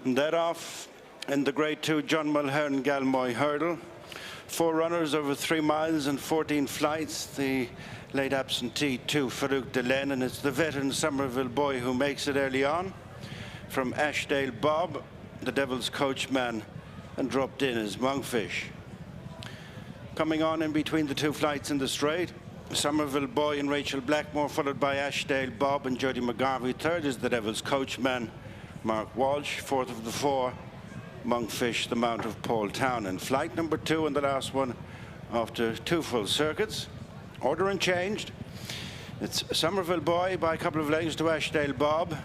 And that off in the Grade 2 John Mulhern Galmoy hurdle. 4 runners over 3 miles and 14 flights. The late absentee to Farouk Delen, and it's the veteran Somerville boy who makes it early on. From Ashdale Bob, the Devil's coachman, and dropped in as Monkfish. Coming on in between the 2 flights in the straight, Somerville boy and Rachel Blackmore, followed by Ashdale Bob and Jody McGarvey. Third is the Devil's coachman, Mark Walsh. Fourth of the 4, Monkfish, the mount of Paul Town. And flight number 2 and the last one after 2 full circuits. Order unchanged. It's Somerville boy by a couple of lengths to Ashdale Bob,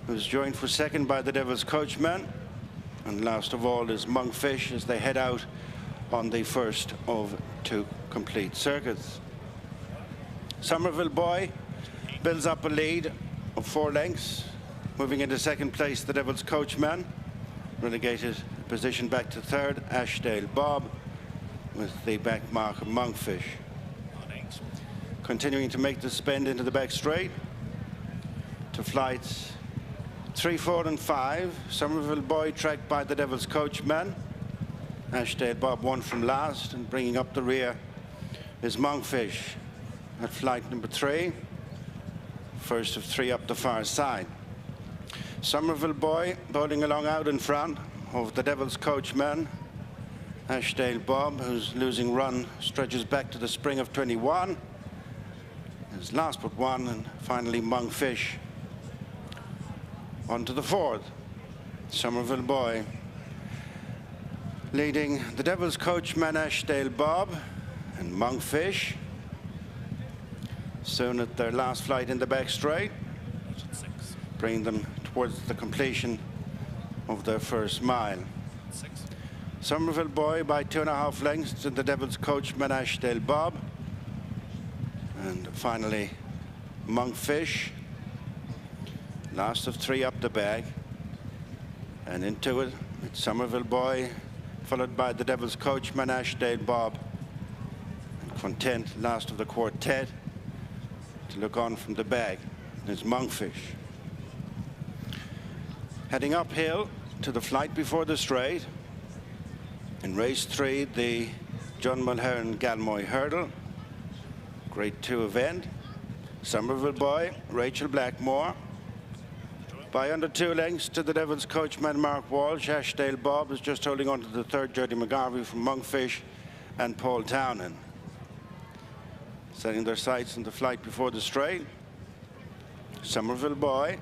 who's joined for second by the Devil's coachman. And last of all is Monkfish as they head out on the first of 2 complete circuits. Somerville boy builds up a lead of 4 lengths. Moving into second place, the Devil's coachman. Relegated position back to third, Ashdale Bob, with the back mark of Monkfish. Continuing to make the spend into the back straight to flights 3, 4 and 5. Somerville boy tracked by the Devil's coachman. Ashdale Bob won from last, and bringing up the rear is Monkfish at flight number 3. First of 3 up the far side. Somerville boy bowling along out in front of the Devil's coachman. Ashdale Bob, whose losing run stretches back to the spring of 21. His last but 1, and finally Monkfish on to the 4th. Somerville boy leading the Devil's coachman, Ashdale Bob, and Monkfish soon at their last flight in the back straight, bringing them towards the completion of their first mile. Somerville boy by 2.5 lengths to the Devil's coachman, Ashdale Bob. And finally, Monkfish, last of 3 up the bag. And into it, it's Somerville boy, followed by the Devil's coachman, Ashdale Bob. And content, last of the quartet, to look on from the bag, is Monkfish. Heading uphill to the flight before the straight. In race 3, the John Mulhern Galmoy hurdle. Grade 2 event. Somerville boy, Rachel Blackmore. By under 2 lengths to the Devil's coachman, Mark Walsh. Ashdale Bob is just holding on to the 3rd, Jody McGarvey from Monkfish and Paul Townend. Setting their sights on the flight before the straight. Somerville boy,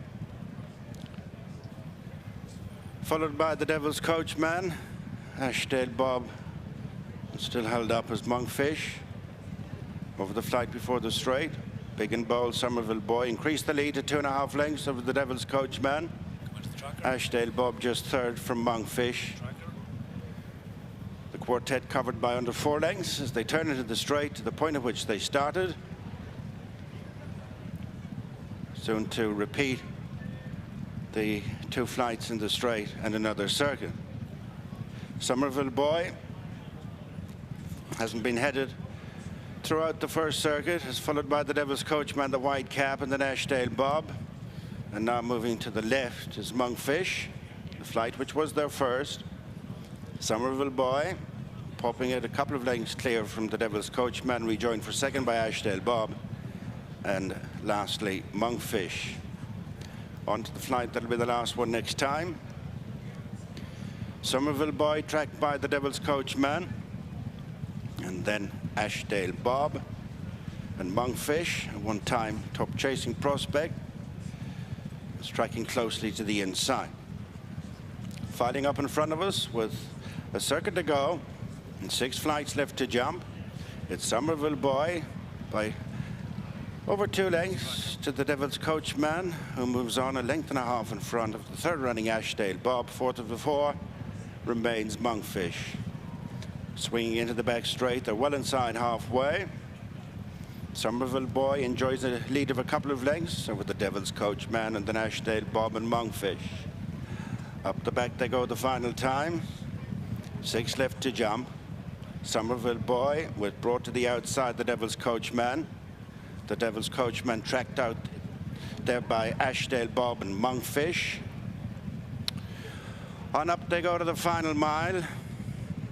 followed by the Devil's coachman, Ashdale Bob, still held up as Monkfish. Over the flight before the straight, big and bold Somerville boy increased the lead to 2.5 lengths over the Devil's coachman. Ashdale Bob just 3rd from Monkfish. The quartet covered by under 4 lengths as they turn into the straight to the point at which they started. Soon to repeat the 2 flights in the straight and another circuit. Somerville boy hasn't been headed throughout the first circuit, is followed by the Devil's coachman, the white cap, and then Ashdale Bob. And now moving to the left is Monkfish, the flight which was their first. Somerville boy popping it a couple of lengths clear from the Devil's coachman, rejoined for second by Ashdale Bob. And lastly, Monkfish. On to the flight that'll be the last one next time. Somerville boy tracked by the Devil's coachman, and then Ashdale Bob and Monkfish, a one-time top chasing prospect, is tracking closely to the inside. Filing up in front of us with a circuit to go and 6 flights left to jump. It's Somerville boy by over 2 lengths to the Devil's coachman, who moves on a length and a half in front of the 3rd running Ashdale Bob. 4th of the 4 remains Monkfish. Swinging into the back straight, they're well inside halfway. Somerville boy enjoys a lead of a couple of lengths over the Devil's coachman, and then Ashdale Bob and Monkfish. Up the back they go the final time. 6 left to jump. Somerville boy with brought to the outside the Devil's coachman. The Devil's coachman tracked out there by Ashdale Bob and Monkfish. On up they go to the final mile.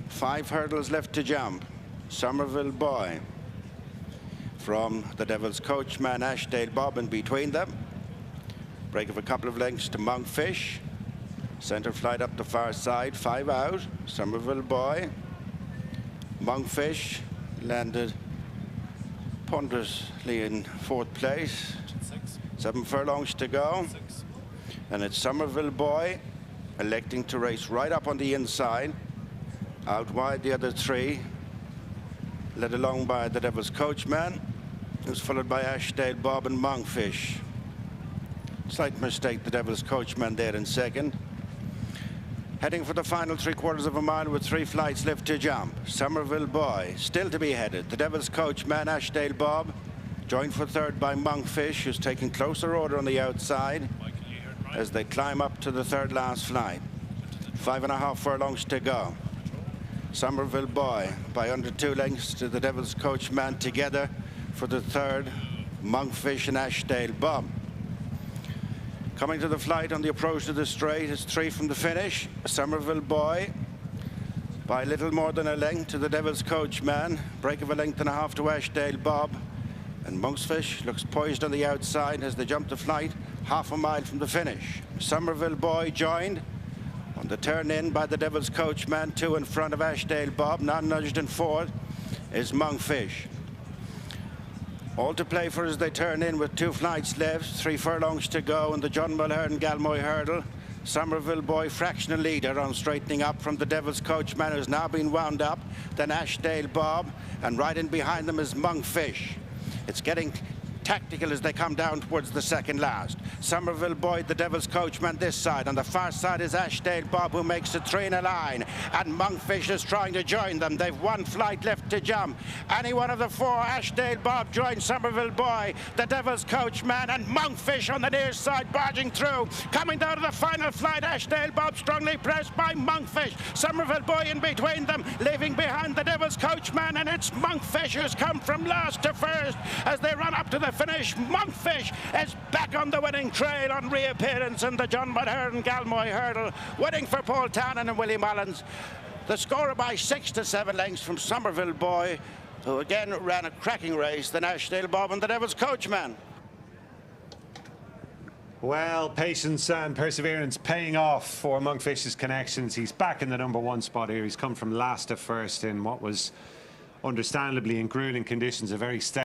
5 hurdles left to jump. Somerville Boy from the Devil's Coachman, Ashdale Bob in between them. Break of a couple of lengths to Monkfish. Centre flight up the far side, 5 out. Somerville Boy. Monkfish landed ponderously in 4th place. 7 furlongs to go. And it's Somerville Boy electing to race right up on the inside. Out wide the other 3, led along by the Devil's Coachman, who's followed by Ashdale Bob and Monkfish. Slight mistake, the Devil's Coachman there in second. Heading for the final 3/4 of a mile with 3 flights left to jump. Somerville Boy still to be headed. The Devil's Coachman, Ashdale Bob, joined for 3rd by Monkfish, who's taking closer order on the outside as they climb up to the 3rd last flight. 5.5 furlongs to go. Somerville Boy by under 2 lengths to the Devil's Coachman together for the 3rd, Monkfish and Ashdale Bob. Coming to the flight on the approach to the straight is 3 from the finish. Somerville Boy by a little more than a length to the Devil's Coachman. Break of a length and a half to Ashdale Bob. And Monkfish looks poised on the outside as they jump the flight half a mile from the finish. Somerville Boy joined on the turn in by the Devil's Coachman, 2 in front of Ashdale Bob. Now nudged in 4th is Monkfish. All to play for as they turn in with 2 flights left, 3 furlongs to go in the John Mulhern Galmoy hurdle. Somerville Boy fractional leader on straightening up from the Devil's Coachman, who's now been wound up. Then Ashdale Bob, and right in behind them is Monkfish. It's getting tactical as they come down towards the 2nd last. Somerville Boy, the Devil's Coachman this side. On the far side is Ashdale Bob, who makes it 3 in a line. And Monkfish is trying to join them. They've 1 flight left to jump. Any one of the 4, Ashdale Bob joins Somerville Boy, the Devil's Coachman, and Monkfish on the near side barging through. Coming down to the final flight, Ashdale Bob strongly pressed by Monkfish. Somerville Boy in between them, leaving behind the Devil's Coachman, and it's Monkfish who's come from last to first as they run up to the finish. Monkfish is back on the winning trail on reappearance in the John Mulhern Galmoy hurdle, winning for Paul Tannen and Willie Mullins. The scorer by 6 to 7 lengths from Somerville Boy, who again ran a cracking race, than Ashdale Bob and the Devil's Coachman. Well, patience and perseverance paying off for Monkfish's connections. He's back in the #1 spot here. He's come from last to first in what was understandably in grueling conditions, a very